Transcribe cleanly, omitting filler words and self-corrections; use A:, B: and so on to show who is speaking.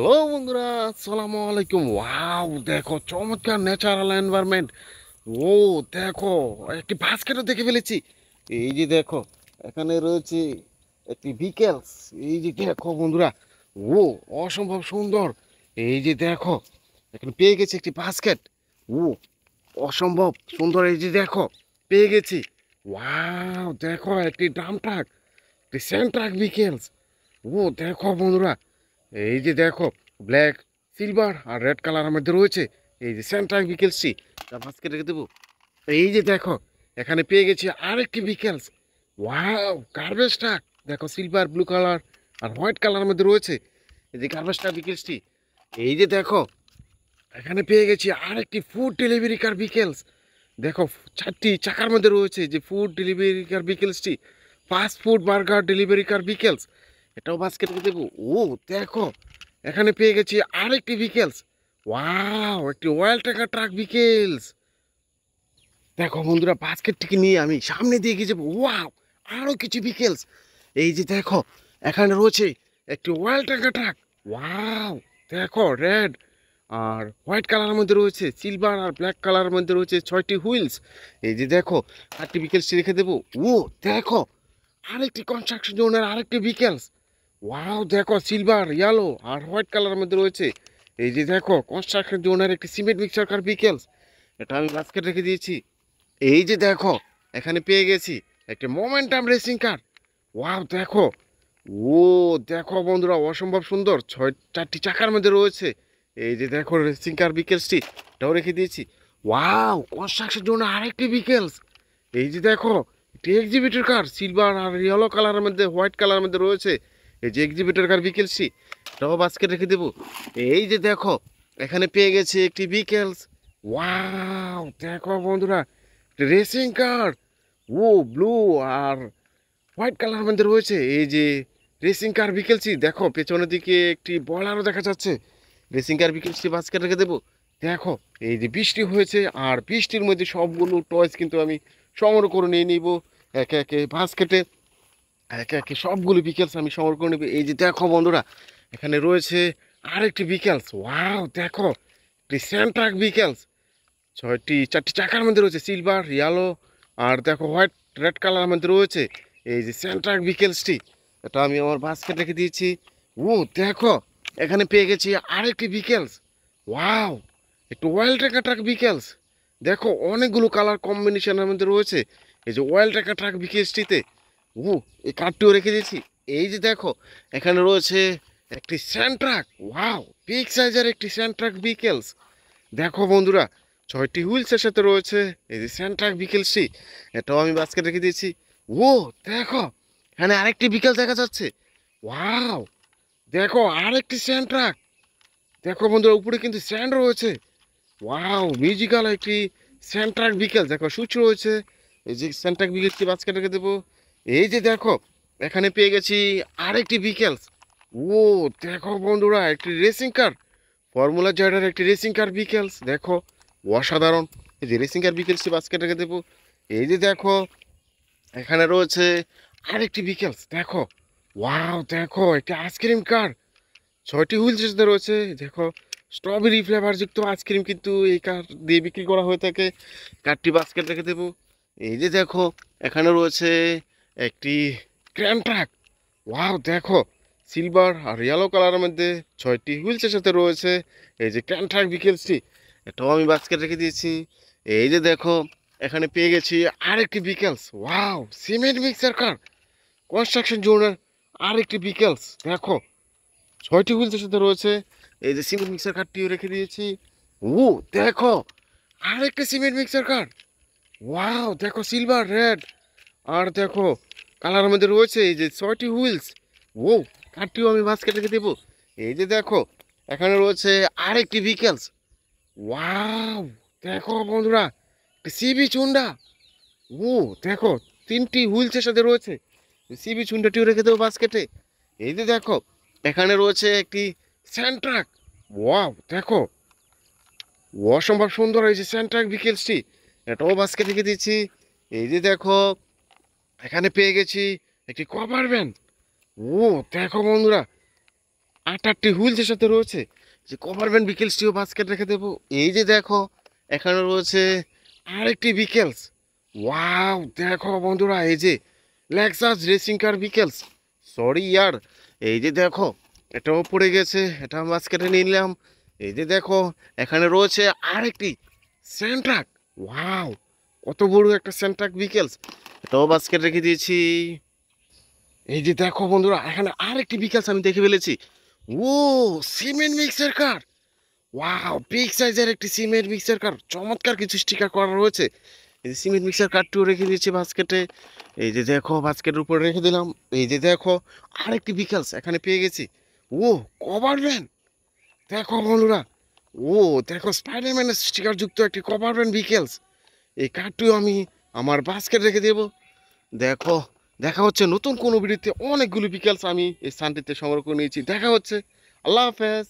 A: Hello বন্ধুরা, আসসালামু আলাইকুম। ওয়াও, দেখো চমৎকার ন্যাচারাল এনভায়রনমেন্ট। ও দেখো, একটি বাস্কেটও দেখে ফেলেছি। এই যে দেখো, এখানে রয়েছে একটি বিকেলস। এই যে দেখো বন্ধুরা, ও অসম্ভব সুন্দর। এই যে দেখো, এখানে পেয়ে গেছি একটি বাস্কেট। ও অসম্ভব সুন্দর। এই যে দেখো, পেয়ে গেছি। ওয়াও দেখো, একটি ড্রাম ট্রাক, একটি স্যান্ড ট্রাক বিকেলস। ও দেখো বন্ধুরা, এই যে দেখো, ব্ল্যাক, সিলভার আর রেড কালারের মধ্যে রয়েছে। এই যে সেন্ট্রাল বিকেলসটি, তা ভাঁজকে রেখে দেবো। এই যে দেখো, এখানে পেয়ে গেছি আরেকটি বিকেলস। Wow, garbage truck. দেখো সিলভার, ব্লু কালার আর হোয়াইট কালারের মধ্যে রয়েছে। এই যে গার্বেজ ট্রাক বিকেলসটি। এই যে দেখো, এখানে পেয়ে গেছি আরেকটি ফুড ডেলিভারি কার বিকেলস। দেখো, চারটি চাকার মধ্যে রয়েছে যে ফুড ডেলিভারি কার বিকেলসটি। ফাস্ট ফুড বার্গার ডেলিভারি কার বিকেলস, এটাও বাস্কেটে দেবো। ও দেখো, এখানে পেয়ে গেছি আরেকটি বিকেলস। ওয়াও, একটি অয়েল ট্যাঙ্কার ট্রাক বিকেলস। দেখো বন্ধুরা, বাস্কেটটিকে নিয়ে আমি সামনে দিয়ে গিয়ে যাবো। ওয়াও, আরও কিছু বিকেলস। এই যে দেখো, এখানে রয়েছে একটি অয়েল ট্যাঙ্কার ট্রাক। ওয়াও দেখো, রেড আর হোয়াইট কালারের মধ্যে রয়েছে, সিলভার আর ব্ল্যাক কালারের মধ্যে রয়েছে 6টি হুইলস। এই যে দেখো, আরেকটি বিকেলসটি রেখে দেবো। ও দেখো, আরেকটি কনস্ট্রাকশন জোনের আরেকটি বিকেলস। ওয়াও দেখো, সিলভার, ইয়েলো আর হোয়াইট কালারের মধ্যে রয়েছে। এই যে দেখো, কনস্ট্রাকশন জোনের একটি সিমেন্ট মিক্সার কার বিকেলস, এটা আমি বাস্কেট রেখে দিয়েছি। এই যে দেখো, এখানে পেয়ে গেছি একটি মোমেন্টাম রেসিং কার। ওয়াও দেখো, ও দেখো বন্ধুরা, অসম্ভব সুন্দর, 4টি চাকার মধ্যে রয়েছে। এই যে দেখো, রেসিং কার বিকেলসটি, এটাও রেখে দিয়েছি। ওয়াও, কনস্ট্রাকশন জন্য আরেকটি বিকেলস। এই যে দেখো, একটি এক্সিবিটর কার, সিলভার আর ইয়েলো কালারের মধ্যে, হোয়াইট কালারের মধ্যে রয়েছে। এই যে এক্সিবিটর কার বিকেলসটি, এটাও বাস্কেট রেখে দেবো। এই যে দেখো, এখানে পেয়ে গেছে একটি বিকেলস। ওয়াও দেখো বন্ধুরা, রেসিং কার। ও ব্লু আর হোয়াইট কালার মধ্যে রয়েছে। এই যে রেসিং কার বিকেলসি, দেখো পেছনের দিকে একটি বলারও দেখা যাচ্ছে। রেসিং কার বিকেলসি বাস্কেট রেখে দেবো। দেখো, এই যে বৃষ্টি হয়েছে, আর বৃষ্টির মধ্যে সবগুলো টয়েস কিন্তু আমি সংগ্রহ করে নিয়ে নিব একে একে বাস্কেটে। একে একে সবগুলো বিকেলস আমি সংগ্রহ করে নেব। এই যে দেখো বন্ধুরা, এখানে রয়েছে আরেকটি বিকেলস। ওয়াও দেখো, একটি স্যান্ট্রাক বিকেলস। 4টি চাকার মধ্যে রয়েছে, সিলভার, ইয়েলো আর দেখো হোয়াইট, রেড কালার মধ্যে রয়েছে। এই যে সেন্ট্রাক বিকেলসটি, এটা আমি আমার বাস্কেট রেখে দিয়েছি। ও দেখো, এখানে পেয়ে গেছি আরেকটি বিকেলস। ওয়াও, একটু অয়েল ট্রাক ট্রাক বিকেলস। দেখো, অনেকগুলো কালার কম্বিনেশনের মধ্যে রয়েছে। এই যে অয়েল ট্রাক ট্রাক বিকেলসটিতে, ও এই কার্ডটিও রেখে দিয়েছি। এই যে দেখো, এখানে রয়েছে একটি স্যান্ট্রাক। ওয়াও, বিগ সাইজের একটি স্যান্ট্রাক বিকেলস। দেখো বন্ধুরা, 6টি হুইলসের সাথে রয়েছে এই যে স্যান্ট্রাক বিকেলসটি, এটাও আমি বাস্কেট রেখে দিয়েছি। ও দেখো, এখানে আরেকটি বিকেল দেখা যাচ্ছে। ওয়াও দেখো, আরেকটি স্যান্ট্রাক। দেখো বন্ধুরা, উপরে কিন্তু স্যান্ড রয়েছে। ওয়াও, মিউজিক্যাল একটি স্যান্ট্রাক বিকেল। দেখো, সুইচ রয়েছে। এই যে স্যান্ট্রাক বিকেলসটি বাস্কেট রেখে দেবো। এই যে দেখো, এখানে পেয়ে গেছি আরেকটি বিকেলস। ও দেখো বন্ধুরা, একটি রেসিং কার, ফর্মুলা জয়েডার একটি রেসিং কার বিকেলস। দেখো, অসাধারণ। এই যে রেসিং কার বিকেলসটি বাস্কেট রেখে দেবো। এই যে দেখো, এখানে রয়েছে আরেকটি বিকেলস। দেখো, ওয়াও দেখো, একটি আইসক্রিম কার, 6টি হুইলসের সাথে রয়েছে। দেখো, স্ট্রবেরি ফ্লেভার যুক্ত আইসক্রিম কিন্তু এই কার দিয়ে বিক্রি করা হয়ে থাকে। কারটি বাস্কেট রেখে দেবো। এই যে দেখো, এখানে রয়েছে একটি ক্র্যান ট্রাক। ওয়াও দেখো, সিলভার আর ইয়েলো কালারের মধ্যে 6টি হুইলসের সাথে রয়েছে। এই যে ক্র্যান ট্রাক বিকেলসটি, এটাও আমি বাস্কেট রেখে দিয়েছি। এই যে দেখো, এখানে পেয়ে গেছি আরেকটি বিকেলস। ওয়াও, সিমেন্ট মিক্সার কার, কনস্ট্রাকশন জোনের আরেকটি বিকেলস। দেখো, 6টি হুইলসের সাথে রয়েছে। এই যে সিমেন্ট মিক্সার কারটিও রেখে দিয়েছি। ও দেখো, আরেকটি সিমেন্ট মিক্সার কার। ওয়াও দেখো, সিলভার, রেড আর দেখো কালারের মধ্যে রয়েছে। এই যে 6টি হুইলস। ও কারটিও আমি বাস্কেট রেখে দেবো। এই যে দেখো, এখানে রয়েছে আরেকটি বিকেলস। ওয়াও দেখো বন্ধুরা, সিবি চুন্ডা। ও দেখো, 3টি হুইলসের সাথে রয়েছে। সিবি চুন্ডাটিও রেখে দেবো বাস্কেটে। এই যে দেখো, এখানে রয়েছে একটি স্যান্ট্রাক। ওয়াও দেখো, অসম্ভব সুন্দর হয়েছে স্যান্ট্রাক বিকেলসটি, এটাও বাস্কেট রেখে দিচ্ছি। এই যে দেখো, এখানে পেয়ে গেছি একটি কভার ভ্যান। ও দেখো বন্ধুরা, 8টি হুইলসের সাথে রয়েছে। যে কভার ভ্যান বিকেলসটিও বাস্কেট রেখে দেবো। এই যে দেখো এখানে রয়েছে আরেকটি বিকেলস। ওয়াও দেখো বন্ধুরা, এই যে লেক্সাস রেসিং কার বিকেলস। সরি ইয়ার, এই যে দেখো এটাও পড়ে গেছে, এটা বাস্কেটে নিলাম। এই যে দেখো এখানে রয়েছে আরেকটি সেন্ট্রাক। ওয়াও, কত বড় একটা সেন্ট্রাক বিকেলস, এটাও বাস্কেট রেখে দিয়েছি। এই যে দেখো বন্ধুরা, এখানে আরেকটি বিকেলস আমি দেখে ফেলেছি। ও, সিমেন্ট মিক্সার কার। ওয়াও, বিগ সাইজের একটি সিমেন্ট মিক্সার কার, চমৎকার কিছু স্টিকার করা রয়েছে। এই যে সিমেন্ট মিক্সার কারটিও রেখে দিয়েছি বাস্কেটে। এই যে দেখো বাস্কেটের উপরে রেখে দিলাম। এই যে দেখো আরেকটি বিকেলস এখানে পেয়ে গেছি। ও, কভার ভ্যান। দেখো বন্ধুরা, ও দেখো স্পাইডারম্যানের স্টিকার যুক্ত একটি কভার ভ্যান বিকেলস। এই কার্ডটিও আমি আমার বাস্কেট রেখে দেবো। দেখো, দেখা হচ্ছে নতুন কোনো ভিডিওতে। অনেকগুলো বিকেলস আমি এই সানডেতে সংগ্রহ করে নিয়েছি। দেখা হচ্ছে। আল্লাহ হাফেজ।